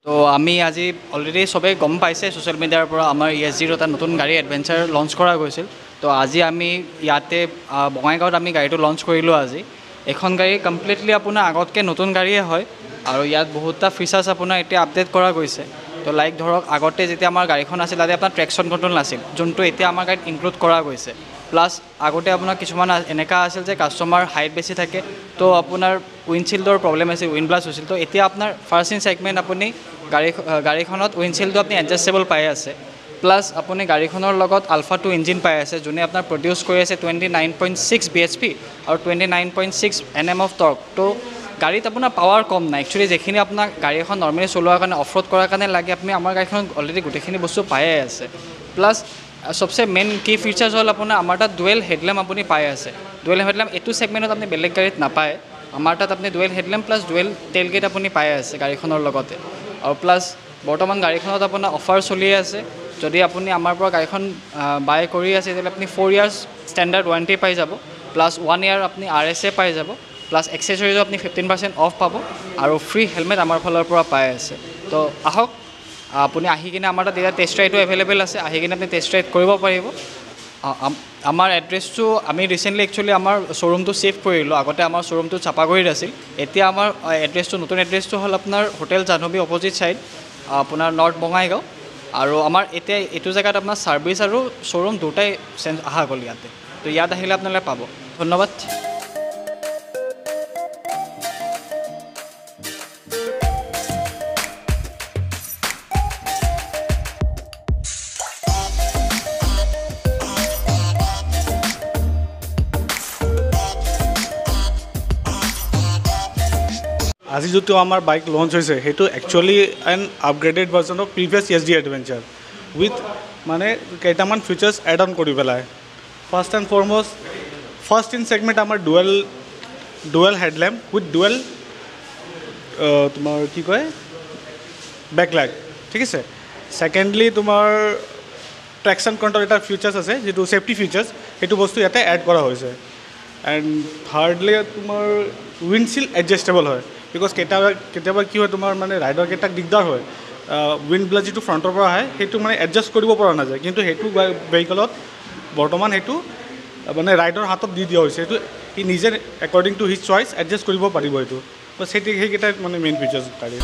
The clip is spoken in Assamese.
তো আমি আজি অলৰেডি সবে গম পাইছে সোশ্যাল মিডিয়াৰ পৰা আমাৰ ES0 এটা নতুন গাড়ী এডভেঞ্চাৰ লঞ্চ কৰা গৈছিল। তো আজি আমি ইয়াতে বঙাইগাঁৱত আমি গাড়ীটো লঞ্চ কৰিলোঁ আজি। এখন গাড়ী কমপ্লিটলি আপোনাৰ আগতকৈ নতুন গাড়ীয়ে হয় আৰু ইয়াত বহুতটা ফিচাৰ্ছ আপোনাৰ এতিয়া আপডেট কৰা গৈছে। তো লাইক ধৰক আগতে যেতিয়া আমাৰ গাড়ীখন আছিল তাতে আপোনাৰ ট্ৰেকশ্যন কণ্ট্ৰল নাছিল, যোনটো এতিয়া আমাৰ গাড়ীত ইনক্লুড কৰা গৈছে। প্লাছ আগতে আপোনাৰ কিছুমান এনেকুৱা আছিল যে কাষ্টমাৰ হাইট বেছি থাকে, তো আপোনাৰ উইণ্ডশ্বিল্ডৰ প্ৰব্লেম আছিল, উইণ্ড ব্লাষ্ট হৈছিল। তো এতিয়া আপোনাৰ ফাৰ্ষ্ট ইন ছেগমেণ্ট আপুনি গাড়ীখনত উইণ্ডশ্বিল্ডটো আপুনি এডজাষ্টেবল পাই আছে। প্লাছ আপুনি গাড়ীখনৰ লগত আলফা 2 ইঞ্জিন পাই আছে, যোনে আপোনাৰ প্ৰডিউচ কৰি আছে 29.6 bhp আৰু 29.6 Nm অফ টৰ্ক। তো গাড়ীত আপোনাৰ পাৱাৰ কম নাই, একচুৱেলি যিখিনি আপোনাক গাড়ী এখন নৰ্মেলি চলোৱাৰ কাৰণে অফ ৰোড কৰাৰ কাৰণে লাগে আপুনি আমাৰ গাড়ীখনত অলৰেডি গোটেইখিনি বস্তু পায়ে আছে। প্লাছ সবচে মেইন কি ফিচাৰ্ছ হ'ল আপোনাৰ আমাৰ তাত ডুৱেল হেডলেম্প আপুনি পাই আছে। ডুৱেল হেডলেম্প এইটো ছেগমেণ্টত আপুনি বেলেগ গাড়ীত নাপায়, আমাৰ তাত আপুনি dual headlamp plus dual tail gate আপুনি পাই আছে গাড়ীখনৰ লগতে। আৰু প্লাছ বৰ্তমান গাড়ীখনত আপোনাৰ অফাৰ চলি আছে, যদি আপুনি আমাৰ পৰা গাড়ীখন বাই কৰি আছে তেতিয়াহ'লে আপুনি 4 years ষ্টেণ্ডাৰ্ড ৱাৰেণ্টি পাই যাব, প্লাছ 1 year আপুনি RSA পাই যাব, প্লাছ এক্সেছৰিজো আপুনি 15% অফ পাব আৰু ফ্ৰী হেলমেট আমাৰ ফালৰ পৰা পাই আছে। তো আহক আপুনি আহি কিনে আমাৰ তাত এতিয়া টেষ্ট ৰাইডো এভেইলেবল আছে, আহি কিনে আপুনি টেষ্ট ৰাইড কৰিব পাৰিব। আমাৰ এড্ৰেছটো আমি ৰিচেণ্টলি একচুৱেলি আমাৰ শ্ব'ৰুমটো ছিফ্ট কৰিলোঁ, আগতে আমাৰ শ্ব'ৰুমটো চাপাগুৰিত আছিল। এতিয়া আমাৰ এড্ৰেছটো নতুন এড্ৰেছটো হ'ল আপোনাৰ হোটেল জাহ্নৱী অপ'জিট ছাইড, আপোনাৰ নৰ্থ বঙাইগাঁও। আৰু আমাৰ এতিয়া এইটো জেগাত আপোনাৰ ছাৰ্ভিচ আৰু শ্ব'ৰুম দুটাই অহা গ'ল ইয়াতে। তো ইয়াত আহিলে আপোনালোকে পাব। ধন্যবাদ। আজি যোনটো আমাৰ বাইক লঞ্চ হৈছে সেইটো actually an upgraded version of previous ES0 adventure with মানে কেইটামান ফিচাৰ্ছ এড অন কৰি পেলাই। First and foremost first in segment আমাৰ ডুৱেল হেডলেম্প উইথ ডুৱেল তোমাৰ কি কয় বেকলাইট, ঠিক আছে। ছেকেণ্ডলি তোমাৰ ট্ৰেকশ্যন কণ্ট্ৰল এটা ফিচাৰ্ছ আছে, যিটো ছেফটি ফিচাৰ্ছ, সেইটো বস্তু ইয়াতে এড কৰা হৈছে। এণ্ড থাৰ্ডলি তোমাৰ উইণ্ডশ্বিল্ড এডজাষ্টেবল হয়, বিকজ কেতিয়াবা কি হয় তোমাৰ মানে ৰাইডাৰকেইটাক দিগদাৰ হয়, উইণ্ড ব্লাষ্ট যিটো ফ্ৰণ্টৰ পৰা আহে সেইটো মানে এডজাষ্ট কৰিব পৰা নাযায়, কিন্তু সেইটো ভেহিকলত বৰ্তমান সেইটো মানে ৰাইডৰ হাতত দি দিয়া হৈছে। সেইটো সি নিজে according to his choice adjust কৰিব পাৰিব এইটো। সেইকেইটাই মানে মেইন ফিচাৰ্ছ গাড়ীৰ।